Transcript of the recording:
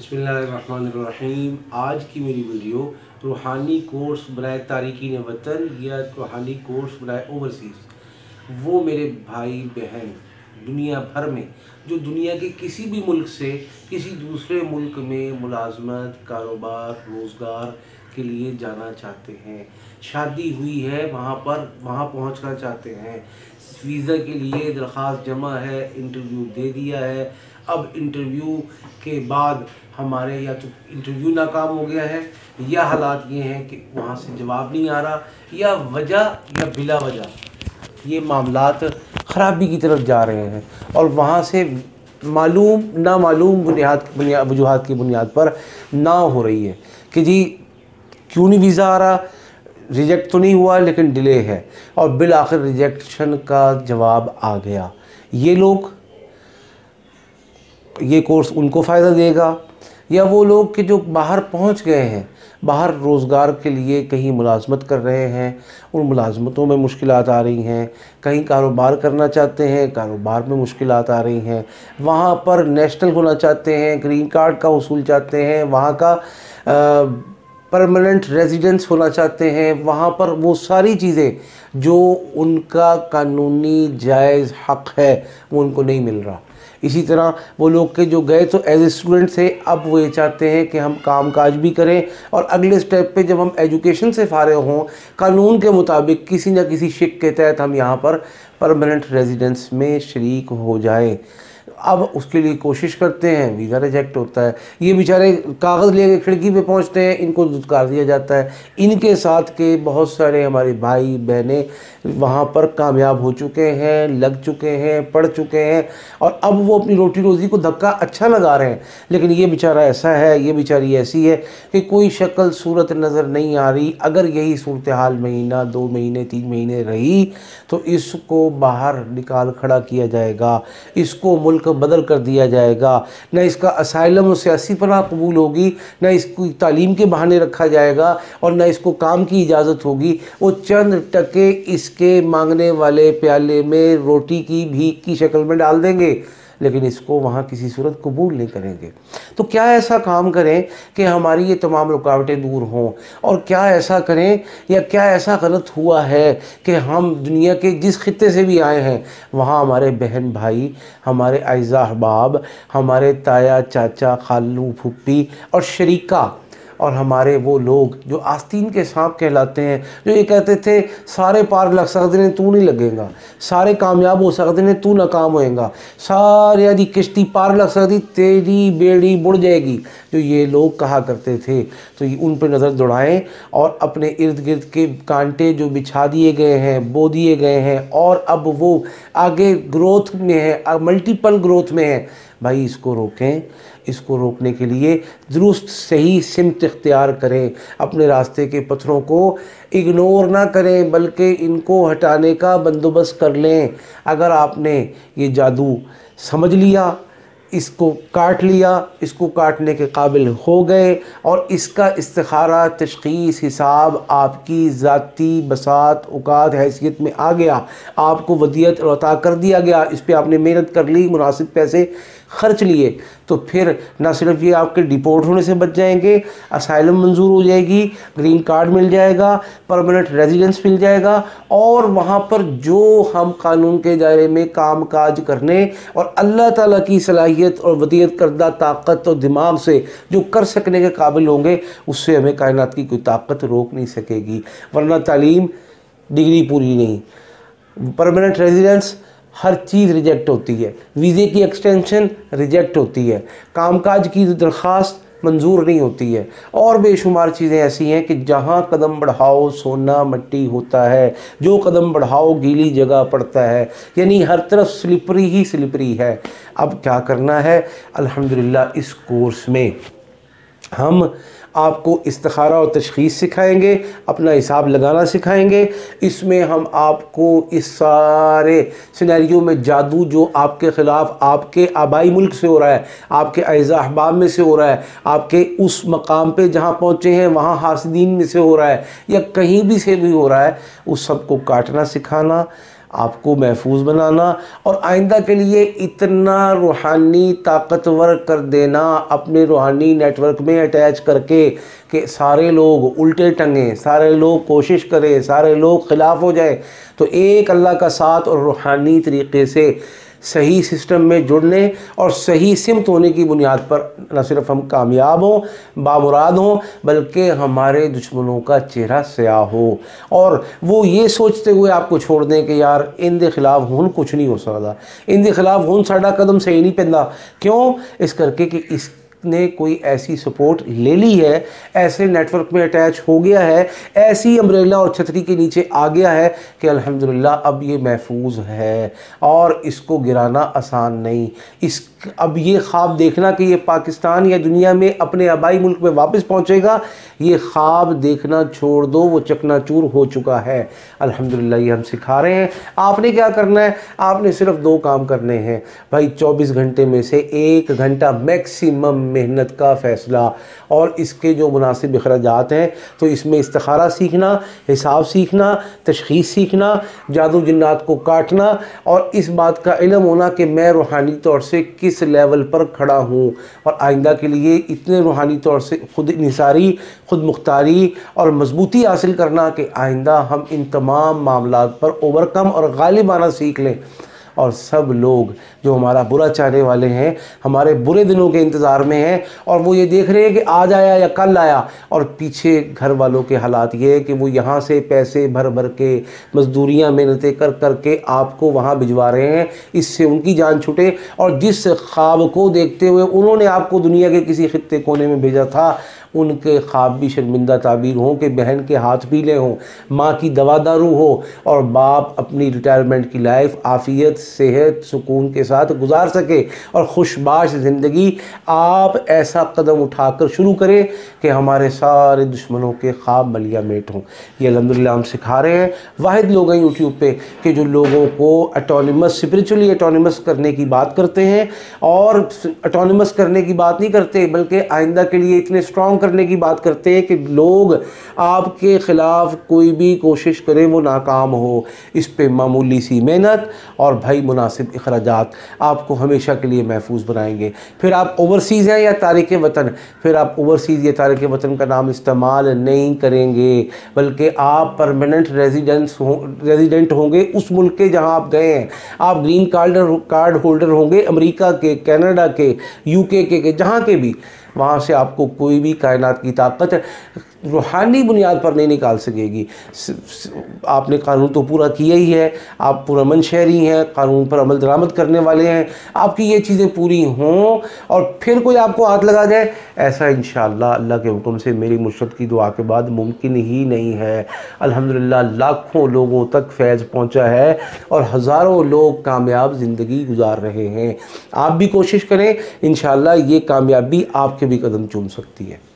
बिस्मिल्लाहिर्रहमानिर्रहीम। आज की मेरी वीडियो रूहानी कोर्स बराए तारिकीन वतन या रूहानी कोर्स बराए ओवरसीज़, वो मेरे भाई बहन दुनिया भर में जो दुनिया के किसी भी मुल्क से किसी दूसरे मुल्क में मुलाजमत, कारोबार, रोज़गार के लिए जाना चाहते हैं, शादी हुई है वहाँ पहुँचना चाहते हैं, वीज़ा के लिए दरख्वास्त जमा है, इंटरव्यू दे दिया है, अब इंटरव्यू के बाद हमारे या तो इंटरव्यू नाकाम हो गया है या हालात ये हैं कि वहाँ से जवाब नहीं आ रहा या वजह या बिला वजह ये मामलात ख़राबी की तरफ जा रहे हैं और वहाँ से मालूम नामालूम वजूहात की बुनियाद पर ना हो रही है कि जी क्यों नहीं वीज़ा आ रहा, रिजेक्ट तो नहीं हुआ लेकिन डिले है और बिल आखिर रिजेक्शन का जवाब आ गया। ये कोर्स उनको फ़ायदा देगा या वो लोग कि जो बाहर पहुंच गए हैं, बाहर रोज़गार के लिए कहीं मुलाजमत कर रहे हैं, उन मुलाजमतों में मुश्किलात आ रही हैं, कहीं कारोबार करना चाहते हैं, कारोबार में मुश्किलात आ रही हैं, वहाँ पर नेशनल होना चाहते हैं, ग्रीन कार्ड का उसूल चाहते हैं, वहाँ का परमानेंट रेजिडेंस होना चाहते हैं, वहाँ पर वो सारी चीज़ें जो उनका कानूनी जायज़ हक़ है वो उनको नहीं मिल रहा। इसी तरह वो लोग के जो गए तो एज ए स्टूडेंट थे, अब वो ये चाहते हैं कि हम काम काज भी करें और अगले स्टेप पे जब हम एजुकेशन से फारिग हों, कानून के मुताबिक किसी न किसी शिक के तहत हम यहाँ पर परमानेंट रेजिडेंस में शरीक हो जाएं। अब उसके लिए कोशिश करते हैं, वीज़ा रिजेक्ट होता है, ये बेचारे कागज़ लेके खिड़की पे पहुंचते हैं, इनको धुतकार दिया जाता है। इनके साथ के बहुत सारे हमारे भाई बहनें वहाँ पर कामयाब हो चुके हैं, लग चुके हैं, पढ़ चुके हैं और अब वो अपनी रोटी रोज़ी को धक्का अच्छा लगा रहे हैं, लेकिन ये बेचारा ऐसा है, ये बेचारी ऐसी है कि कोई शक्ल सूरत नज़र नहीं आ रही। अगर यही सूरत हाल महीना, 2 महीने, 3 महीने रही तो इसको बाहर निकाल खड़ा किया जाएगा, इसको मुल्क बदल कर दिया जाएगा, न इसका असाइलम और सियासी पनाह कबूल होगी, न इसको तालीम के बहाने रखा जाएगा और न इसको काम की इजाज़त होगी। वो चंद टके इसके मांगने वाले प्याले में रोटी की भीख की शक्ल में डाल देंगे, लेकिन इसको वहाँ किसी सूरत कबूल नहीं करेंगे। तो क्या ऐसा काम करें कि हमारी ये तमाम रुकावटें दूर हों, और क्या ऐसा करें या क्या ऐसा गलत हुआ है कि हम दुनिया के जिस खित्ते से भी आए हैं वहाँ हमारे बहन भाई, हमारे अज़ा अहबाब, हमारे ताया चाचा खालू फुप्पी और शरीका और हमारे वो लोग जो आस्तीन के सांप कहलाते हैं, जो ये कहते थे सारे पार लग सकते हैं तू नहीं लगेगा, सारे कामयाब हो सकते हैं तू नाकाम होएगा, सारे यदि किश्ती पार लग सकती तेरी बेड़ी बुड़ जाएगी, जो ये लोग कहा करते थे, तो उन पर नज़र दौड़ाएं और अपने इर्द गिर्द के कांटे जो बिछा दिए गए हैं, बो दिए गए हैं और अब वो आगे ग्रोथ में है, मल्टीपल ग्रोथ में है, भाई इसको रोकें। इसको रोकने के लिए दुरुस्त सही सिमत इख्तियार करें, अपने रास्ते के पत्थरों को इग्नोर ना करें बल्कि इनको हटाने का बंदोबस्त कर लें। अगर आपने ये जादू समझ लिया, इसको काट लिया, इसको काटने के काबिल हो गए और इसका इस्तिखारा तशख़ीस हिसाब आपकी ज़ाती बसात औकात हैसियत में आ गया, आपको वदियत और अता कर दिया गया, इस पर आपने मेहनत कर ली, मुनासिब पैसे खर्च लिए, तो फिर ना सिर्फ ये आपके डिपोर्ट होने से बच जाएंगे, असाइलम मंजूर हो जाएगी, ग्रीन कार्ड मिल जाएगा, परमानेंट रेजिडेंस मिल जाएगा और वहाँ पर जो हम कानून के दायरे में काम काज करने और अल्लाह ताला की सलाहियत और वदियत करदा ताकत और दिमाग से जो कर सकने के काबिल होंगे, उससे हमें कायनात की कोई ताकत रोक नहीं सकेगी। वरना तालीम डिग्री पूरी नहीं, परमानेंट रेजिडेंस हर चीज़ रिजेक्ट होती है, वीज़े की एक्सटेंशन रिजेक्ट होती है, कामकाज की दरख्वास्त मंजूर नहीं होती है और बेशुमार चीज़ें ऐसी हैं कि जहाँ कदम बढ़ाओ सोना मट्टी होता है, जो कदम बढ़ाओ गीली जगह पड़ता है, यानी हर तरफ स्लिपरी ही स्लिपरी है। अब क्या करना है, अल्हम्दुलिल्लाह इस कोर्स में हम आपको इस्तिखारा और तशख़ीस सिखाएंगे, अपना हिसाब लगाना सिखाएंगे। इसमें हम आपको इस सारे सिनेरियो में जादू जो आपके ख़िलाफ़ आपके आबाई मुल्क से हो रहा है, आपके अज़ा अहबाब में से हो रहा है, आपके उस मकाम पे जहाँ पहुँचे हैं वहाँ हासिदीन में से हो रहा है या कहीं भी से भी हो रहा है, उस सब को काटना सिखाना, आपको महफूज बनाना और आइंदा के लिए इतना रूहानी ताकतवर कर देना अपने रूहानी नेटवर्क में अटैच करके कि सारे लोग उल्टे टंगे, सारे लोग कोशिश करें, सारे लोग ख़िलाफ़ हो जाए। तो एक अल्लाह का साथ और रूहानी तरीक़े से सही सिस्टम में जुड़ने और सही सिमत होने की बुनियाद पर न सिर्फ हम कामयाब हों, बामुराद हों, बल्कि हमारे दुश्मनों का चेहरा स्याह हो और वो ये सोचते हुए आपको छोड़ दें कि यार इनके खिलाफ हुन कुछ नहीं हो सकता, इनके खिलाफ हुन साडा कदम सही नहीं पैंदा। क्यों? इस करके कि इस ने कोई ऐसी सपोर्ट ले ली है, ऐसे नेटवर्क में अटैच हो गया है, ऐसी अम्ब्रेला और छतरी के नीचे आ गया है कि अल्हम्दुलिल्लाह अब ये महफूज है और इसको गिराना आसान नहीं। अब ये ख्वाब देखना कि ये पाकिस्तान या दुनिया में अपने आबाई मुल्क में वापस पहुंचेगा, ये ख्वाब देखना छोड़ दो, वो चकनाचूर हो चुका है। अल्हम्दुलिल्लाह ये हम सिखा रहे हैं। आपने क्या करना है? आपने सिर्फ 2 काम करने हैं भाई। 24 घंटे में से 1 घंटा मैक्सिमम मेहनत का फ़ैसला और इसके जो मुनासिब अखराजात हैं, तो इसमें इस्तिखारा सीखना, हिसाब सीखना, तशख़ीस सीखना, जादू जिन्नात को काटना और इस बात का इल्म होना कि मैं रूहानी तौर से किस लेवल पर खड़ा हूँ और आइंदा के लिए इतने रूहानी तौर से खुद निसारी, खुद मुख्तारी और मजबूती हासिल करना कि आइंदा हम इन तमाम मामलात पर ओवरकम और गालिबाना सीख लें। और सब लोग जो हमारा बुरा चाहने वाले हैं, हमारे बुरे दिनों के इंतज़ार में हैं और वो ये देख रहे हैं कि आज आया या कल आया, और पीछे घर वालों के हालात ये है कि वो यहाँ से पैसे भर भर के मजदूरियाँ मेहनतें कर कर के आपको वहाँ भिजवा रहे हैं, इससे उनकी जान छूटे। और जिस ख्वाब को देखते हुए उन्होंने आपको दुनिया के किसी खित्ते कोने में भेजा था, उनके ख्वाब भी शर्मिंदा ताबीर हों कि बहन के हाथ पीले हों, माँ की दवा दारू हो और बाप अपनी रिटायरमेंट की लाइफ आफ़ियत, सेहत, सुकून के साथ गुजार सके और खुशबाश ज़िंदगी। आप ऐसा कदम उठाकर शुरू करें कि हमारे सारे दुश्मनों के ख्वाब मलिया मेट हों। ये अल्हम्दुलिल्लाह हम सिखा रहे हैं। वाहिद लोग हैं यूट्यूब पे कि जो लोगों को ऑटोनमस, स्पिरिचुअली ऑटोनमस करने की बात करते हैं और ऑटोनमस करने की बात नहीं करते, बल्कि आइंदा के लिए इतने स्ट्रॉन्ग करने की बात करते हैं कि लोग आपके ख़िलाफ़ कोई भी कोशिश करें वो नाकाम हो। इस पे मामूली सी मेहनत और भाई मुनासिब अखराजात आपको हमेशा के लिए महफूज बनाएंगे। फिर आप ओवरसीज़ हैं या तारिक वतन, फिर आप ओवरसीज़ या तारिक वतन का नाम इस्तेमाल नहीं करेंगे, बल्कि आप परमानेंट रेजिडेंट होंगे उस मुल्क के जहां आप गए हैं। आप ग्रीन कार्ड होल्डर होंगे अमेरिका के, कनाडा के, यूके के, जहाँ के भी। वहाँ से आपको कोई भी कायनात की ताकत रूहानी बुनियाद पर नहीं निकाल सकेगी। आपने कानून तो पूरा किया ही है, आप पुरअमन शहरी हैं, कानून पर अमल दरामद करने वाले हैं, आपकी ये चीज़ें पूरी हों और फिर कोई आपको हाथ लगा जाए, ऐसा इंशाअल्लाह अल्लाह के हुक्म से मेरी मुर्शद की दुआ के बाद मुमकिन ही नहीं है। अल्हम्दुलिल्लाह लाखों लोगों तक फैज़ पहुँचा है और हज़ारों लोग कामयाब ज़िंदगी गुजार रहे हैं। आप भी कोशिश करें, इंशाअल्लाह ये कामयाबी आपके भी कदम चूम सकती है।